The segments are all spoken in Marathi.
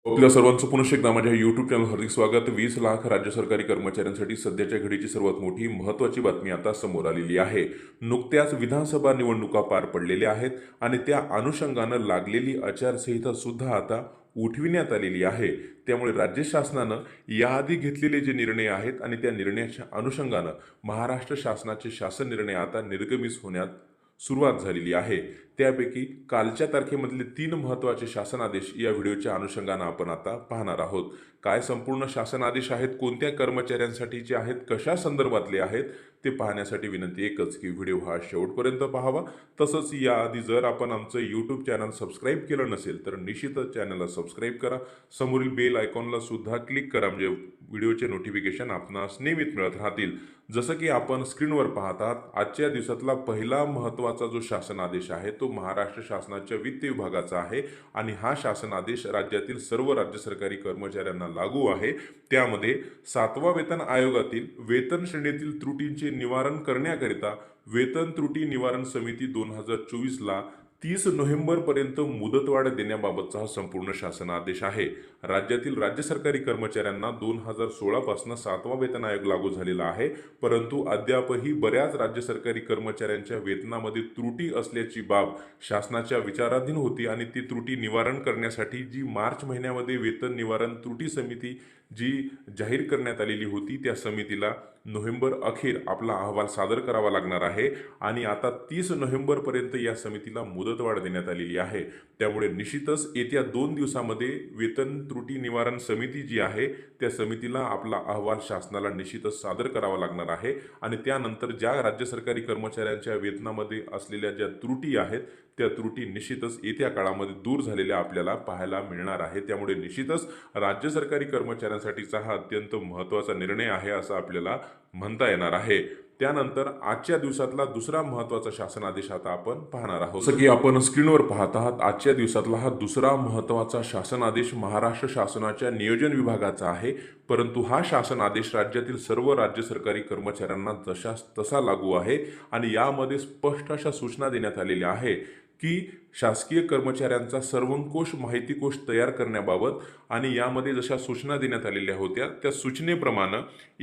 आपल्या सर्वांचं पुनश्च एकदा माझ्या यूट्यूब चॅनल हार्दिक स्वागत. 20 लाख राज्य सरकारी कर्मचाऱ्यांसाठी सध्याच्या घडीची सर्वात मोठी महत्त्वाची बातमी आता समोर आलेली आहे. नुकत्याच विधानसभा निवडणुका पार पडलेल्या आहेत आणि त्या अनुषंगानं लागलेली आचारसंहिता सुद्धा आता उठविण्यात आलेली आहे. त्यामुळे राज्य शासनानं याआधी घेतलेले जे निर्णय आहेत आणि त्या निर्णयाच्या अनुषंगानं महाराष्ट्र शासनाचे शासन निर्णय आता निर्गमित होण्यात सुरुवात झालेली आहे. त्यापैकी कालच्या तारखेमधले 3 महत्त्वाचे शासन आदेश या व्हिडिओच्या अनुषंगानं आपण आता पाहणार आहोत. काय संपूर्ण शासन आदेश आहेत, कोणत्या कर्मचाऱ्यांसाठीचे आहेत, कशा संदर्भातले आहेत ते पाहण्यासाठी विनंती एकच की व्हिडिओ हा शेवटपर्यंत पाहावा. तसंच याआधी जर आपण आमचं यूट्यूब चॅनल सबस्क्राईब केलं नसेल तर निश्चितच चॅनलला सबस्क्राईब करा. समोरील बेल आयकॉनला सुद्धा क्लिक करा म्हणजे व्हिडिओचे नोटिफिकेशन आपणास नियमित मिळत राहतील. जसं की आपण स्क्रीनवर पाहतात, आजच्या दिवसातला पहिला महत्त्वाचा जो शासन आदेश आहे तो महाराष्ट्र शासनाच्या वित्त विभागाचा आहे आणि हा शासन आदेश राज्यातील सर्व राज्य सरकारी कर्मचाऱ्यांना लागू आहे. त्यामध्ये 7वा वेतन आयोगातील वेतन श्रेणीतील त्रुटींचे निवारण करण्याकरिता वेतन त्रुटी निवारण समिती 2024ला 30 नोव्हेंबरपर्यंत मुदतवाढ देण्याबाबतचा हा संपूर्ण शासन आदेश आहे. राज्यातील राज्य सरकारी कर्मचाऱ्यांना 2016 पासून 7वा वेतन आयोग लागू झालेला आहे, परंतु अद्यापही बऱ्याच राज्य सरकारी कर्मचाऱ्यांच्या वेतनामध्ये त्रुटी असल्याची बाब शासनाच्या विचाराधीन होती आणि ती त्रुटी निवारण करण्यासाठी जी मार्च महिन्यामध्ये वेतन निवारण त्रुटी समिती जी जाहीर करण्यात आलेली होती त्या समितीला नोव्हेंबर अखेर आपला अहवाल सादर करावा लागणार आहे आणि आता 30 नोव्हेंबरपर्यंत या समितीला मुदतवाढ देण्यात आलेली आहे. त्यामुळे निश्चितच येत्या 2 दिवसामध्ये वेतन त्रुटी निवारण समिती जी आहे त्या समितीला आपला अहवाल शासनाला निश्चितच सादर करावा लागणार आहे आणि त्यानंतर ज्या राज्य सरकारी कर्मचाऱ्यांच्या वेतनामध्ये असलेल्या ज्या त्रुटी आहेत त्या त्रुटी निश्चितच येत्या काळामध्ये दूर झालेल्या आपल्याला पाहायला मिळणार आहे. त्यामुळे निश्चितच राज्य सरकारी कर्मचाऱ्यांसाठीचा हा अत्यंत महत्त्वाचा निर्णय आहे असं आपल्याला म्हणता येणार आहे. त्यानंतर आजच्या दिवसातला दुसरा महत्त्वाचा शासन आदेश आता आपण पाहणार आहोत. जसं की आपण स्क्रीनवर पाहत आहात, आजच्या दिवसातला हा दुसरा महत्त्वाचा शासन आदेश महाराष्ट्र शासनाच्या नियोजन विभागाचा आहे, परंतु हा शासन आदेश राज्यातील सर्व राज्य सरकारी कर्मचाऱ्यांना जशास तसा लागू आहे आणि यामध्ये स्पष्ट अशा सूचना देण्यात आलेल्या आहे की शासकीय कर्मचाऱ्यांचा सर्वंकोश माहिती कोश तयार करण्याबाबत आणि यामध्ये जशा सूचना देण्यात आलेल्या होत्या त्या सूचनेप्रमाणे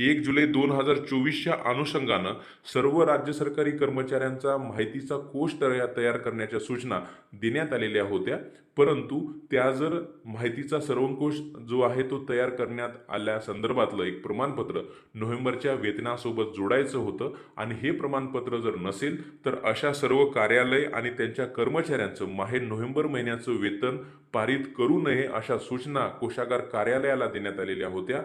1 जुलै 2024च्या अनुषंगानं सर्व राज्य सरकारी कर्मचाऱ्यांचा माहितीचा कोश तयार करण्याच्या सूचना देण्यात आलेल्या होत्या, परंतु त्या जर माहितीचा सर्वंकोश जो आहे तो तयार करण्यात आल्या संदर्भातलं एक प्रमाणपत्र नोव्हेंबरच्या वेतनासोबत जोडायचं होतं आणि हे प्रमाणपत्र जर नसेल तर अशा सर्व कार्यालय आणि त्यांच्या कर्मचाऱ्यांचं नोव्हेंबर महिन्याचं वेतन पारित करू नये अशा सूचना कोषागार कार्यालयाला देण्यात आलेल्या होत्या.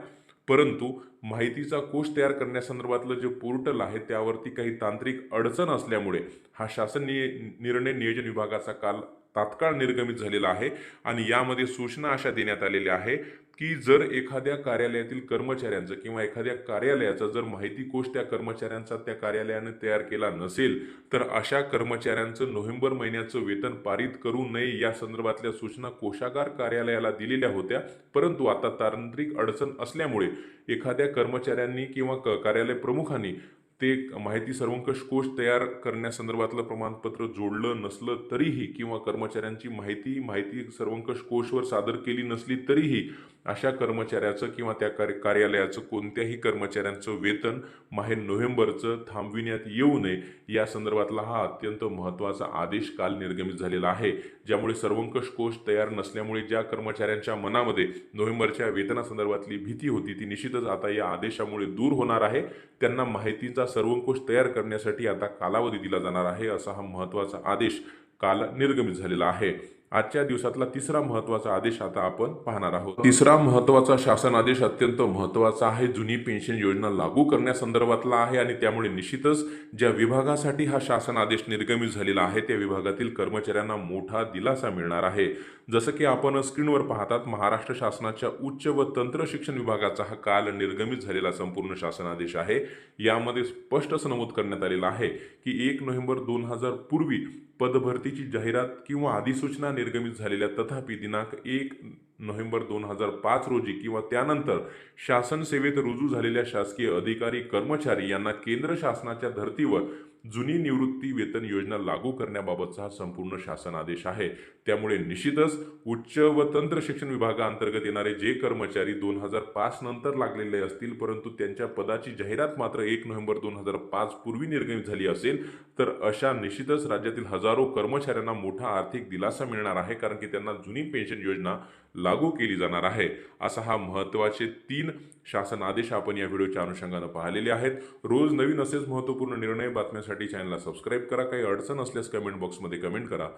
परंतु माहितीचा कोश तयार करण्यासंदर्भातलं जे पोर्टल आहे त्यावरती काही तांत्रिक अडचण असल्यामुळे हा शासन निर्णय नियोजन विभागाचा काल तात्काळ निर्गमित झालेला आहे आणि यामध्ये सूचना अशा देण्यात आलेल्या आहे की जर एखाद्या कार्यालयातील कर्मचाऱ्यांचं किंवा एखाद्या कार्यालयाचा जर माहिती कोश त्या कर्मचाऱ्यांचा त्या कार्यालयाने तयार केला नसेल तर अशा कर्मचाऱ्यांचं नोव्हेंबर महिन्याचं वेतन पारित करू नये या संदर्भातल्या सूचना कोषागार कार्यालयाला दिलेल्या होत्या. परंतु आता तांत्रिक अडचण असल्यामुळे एखाद्या कर्मचाऱ्यांनी किंवा कार्यालय प्रमुखांनी ते माहिती सर्वंकष कोश तयार करण्यासंदर्भातलं प्रमाणपत्र जोडलं नसलं तरीही किंवा कर्मचाऱ्यांची माहिती सर्वंकष कोशवर सादर केली नसली तरीही अशा कर्मचाऱ्याचं किंवा त्या कार्यालयाचं कोणत्याही कर्मचाऱ्यांचं वेतन नोव्हेंबरचं थांबविण्यात येऊ नये या संदर्भातला हा अत्यंत महत्त्वाचा आदेश काल निर्गमित झालेला आहे. ज्यामुळे सर्वंकष कोश तयार नसल्यामुळे ज्या कर्मचाऱ्यांच्या मनामध्ये नोव्हेंबरच्या वेतनासंदर्भातली भीती होती ती निश्चितच आता या आदेशामुळे दूर होणार आहे. त्यांना माहितीचा सर्वंकोश तयार करण्यासाठी आता कालावधी दिला जाणार आहे असा हा महत्त्वाचा आदेश काल निर्गमित झालेला आहे. आजच्या दिवसातला तिसरा महत्त्वाचा आदेश आता आपण पाहणार आहोत. तिसरा महत्त्वाचा शासन आदेश अत्यंत महत्त्वाचा आहे. जुनी पेन्शन योजना लागू करण्यासंदर्भातला आहे आणि त्यामुळे निश्चितच ज्या विभागासाठी हा शासन आदेश निर्गमित झालेला आहे त्या विभागातील कर्मचाऱ्यांना मोठा दिलासा मिळणार आहे. जसं की आपण स्क्रीनवर पाहतात, महाराष्ट्र शासनाच्या उच्च व तंत्र शिक्षण विभागाचा हा काल निर्गमित झालेला संपूर्ण शासन आदेश आहे. यामध्ये स्पष्ट असं नमूद करण्यात आलेलं आहे की 1 नोव्हेंबर 2000 पूर्वी पदभरतीची जाहिरात किंवा अधिसूचना निर्गमित झालेल्या तथापि दिनांक 1 नोव्हेंबर 2005 रोजी किंवा त्यानंतर शासन सेवेत रुजू झालेल्या शासकीय अधिकारी कर्मचारी यांना केंद्र शासनाच्या धर्तीवर जुनी निवृत्ती वेतन योजना लागू करण्याबाबतचा हा संपूर्ण शासन आदेश आहे. त्यामुळे निश्चितच उच्च व तंत्र शिक्षण विभागाअंतर्गत येणारे जे कर्मचारी 2005 नंतर लागलेले असतील, परंतु त्यांच्या पदाची जाहिरात मात्र 1 नोव्हेंबर 2005 पूर्वी निर्गमित झाली असेल, तर अशा निश्चितच राज्यातील हजारो कर्मचाऱ्यांना मोठा आर्थिक दिलासा मिळणार आहे, कारण की त्यांना जुनी पेन्शन योजना लागू केली जाणार आहे. असा हा महत्त्वाचे 3 शासन आदेश आपण या व्हिडिओच्या अनुषंगानं पाहिलेले आहेत. रोज नवीन असेच महत्त्वपूर्ण निर्णय बातम्यांसाठी चॅनलला सबस्क्राईब करा. काही अडचण असल्यास कमेंट बॉक्समध्ये कमेंट करा.